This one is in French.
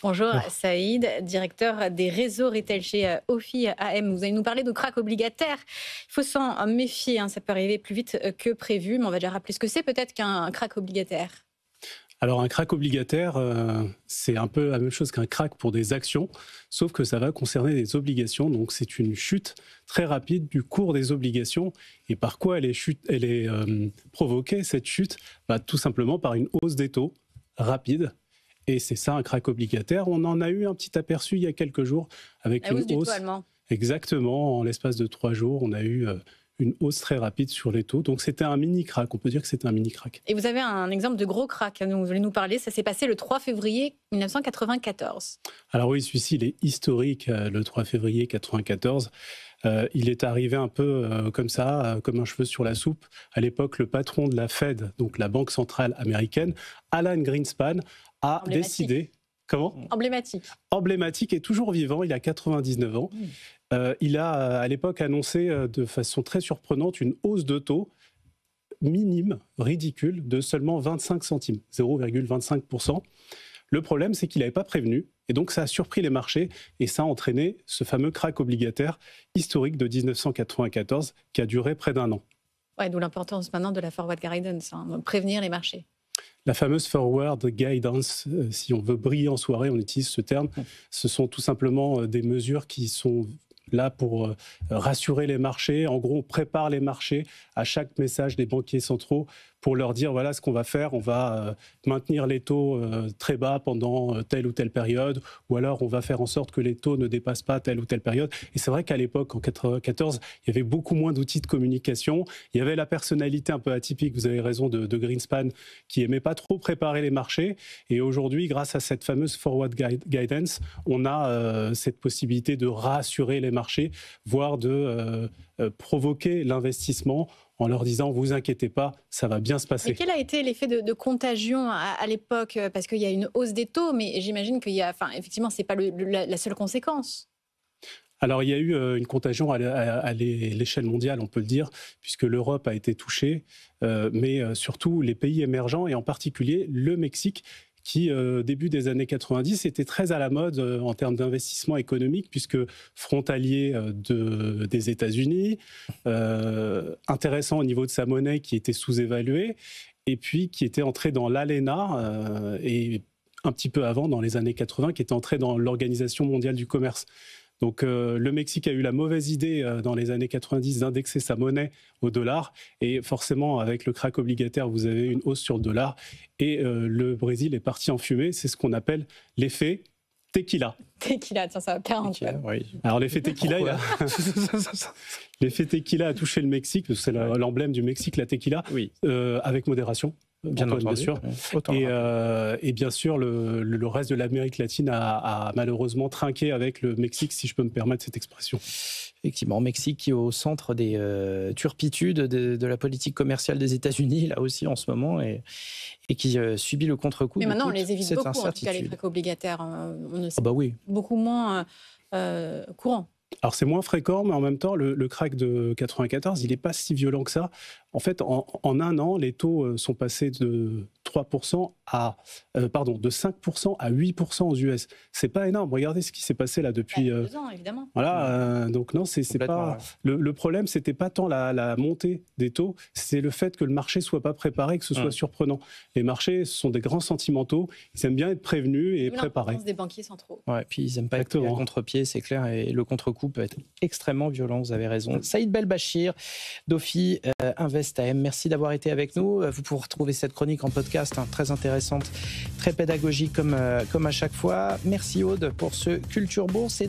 Bonjour Oh. Saïd, directeur des réseaux retail chez Ophi AM. Vous allez nous parler de crack obligataire. Il faut s'en méfier, ça peut arriver plus vite que prévu, mais on va déjà rappeler ce que c'est peut-être qu'un crack obligataire. Alors un crack obligataire, c'est un peu la même chose qu'un crack pour des actions, sauf que ça va concerner des obligations. Donc c'est une chute très rapide du cours des obligations. Et par quoi elle est provoquée, cette chute? Tout simplement par une hausse des taux rapide. Et c'est ça un crack obligataire. On en a eu un petit aperçu il y a quelques jours avec La une hausse du hausse. taux allemand. Exactement, en l'espace de 3 jours, on a eu une hausse très rapide sur les taux. Donc c'était un mini crack, on peut dire que c'était un mini crack. Et vous avez un exemple de gros crack dont vous voulez nous parler. Ça s'est passé le 3 février 1994. Alors oui, celui-ci, il est historique, le 3 février 1994. Il est arrivé un peu comme ça, comme un cheveu sur la soupe. À l'époque, le patron de la Fed, donc la Banque centrale américaine, Alan Greenspan, a décidé... Comment ? Emblématique et toujours vivant, il a 99 ans. Il a à l'époque annoncé de façon très surprenante une hausse de taux minime, ridicule, de seulement 25 centimes, 0,25%. Le problème, c'est qu'il n'avait pas prévenu, et donc ça a surpris les marchés, et ça a entraîné ce fameux crack obligataire historique de 1994 qui a duré près d'un an. Ouais, d'où l'importance maintenant de la forward guidance, prévenir les marchés. La fameuse forward guidance, si on veut briller en soirée, on utilise ce terme. Ce sont tout simplement des mesures qui sont là pour rassurer les marchés. En gros, on prépare les marchés à chaque message des banquiers centraux pour leur dire voilà ce qu'on va faire. On va maintenir les taux très bas pendant telle ou telle période, ou alors on va faire en sorte que les taux ne dépassent pas telle ou telle période. Et c'est vrai qu'à l'époque, en 1994, il y avait beaucoup moins d'outils de communication. Il y avait la personnalité un peu atypique, vous avez raison, de Greenspan, qui aimait pas trop préparer les marchés. Et aujourd'hui, grâce à cette fameuse forward guidance, on a cette possibilité de rassurer les marchés, voire de provoquer l'investissement en leur disant « vous inquiétez pas, ça va bien se passer ». Et quel a été l'effet de contagion à l'époque? Parce qu'il y a une hausse des taux, mais j'imagine qu'il y a, effectivement, ce n'est pas la seule conséquence. Alors, il y a eu une contagion à l'échelle mondiale, on peut le dire, puisque l'Europe a été touchée, mais surtout les pays émergents, et en particulier le Mexique, qui, début des années 90, était très à la mode en termes d'investissement économique, puisque frontalier des États-Unis, intéressant au niveau de sa monnaie qui était sous-évaluée, et puis qui était entré dans l'ALENA, et un petit peu avant, dans les années 80, qui était entré dans l'Organisation mondiale du commerce. Donc le Mexique a eu la mauvaise idée dans les années 90 d'indexer sa monnaie au dollar, et forcément avec le crack obligataire vous avez une hausse sur le dollar, et le Brésil est parti en fumée. C'est ce qu'on appelle l'effet tequila. Tequila, tiens, ça va 40. Oui. Alors l'effet tequila, l'effet tequila a touché le Mexique, parce que c'est l'emblème du Mexique, la tequila, oui. Avec modération. Bien entendu, bien sûr. Et bien sûr, le reste de l'Amérique latine a malheureusement trinqué avec le Mexique, si je peux me permettre cette expression. Effectivement, Mexique qui est au centre des turpitudes de la politique commerciale des États-Unis, là aussi en ce moment, et qui subit le contre-coup. Mais maintenant, on les évite beaucoup, en tout cas, les cracks obligataires. Oui. Beaucoup moins courant. Alors c'est moins fréquent, mais en même temps, le crack de 94, il n'est pas si violent que ça. En fait, en un an, les taux sont passés de 3% de 5% à 8% aux US. C'est pas énorme. Regardez ce qui s'est passé là depuis 2 ans, évidemment. Voilà. Donc non, c'est pas. Le problème, c'était pas tant la montée des taux, c'est le fait que le marché soit pas préparé, que ce soit surprenant. Les marchés, ce sont des grands sentimentaux. Ils aiment bien être prévenus et préparés. Des banquiers centraux. Ouais, puis ils aiment pas être à contre-pied, c'est clair, et le contre-coup peut être extrêmement violent. Vous avez raison. Saïd Belbachir, d'Ophi Invest AM, merci d'avoir été avec nous. Vous pourrez retrouver cette chronique en podcast, très intéressante, très pédagogique comme à chaque fois. Merci Aude pour ce Culture Bourse.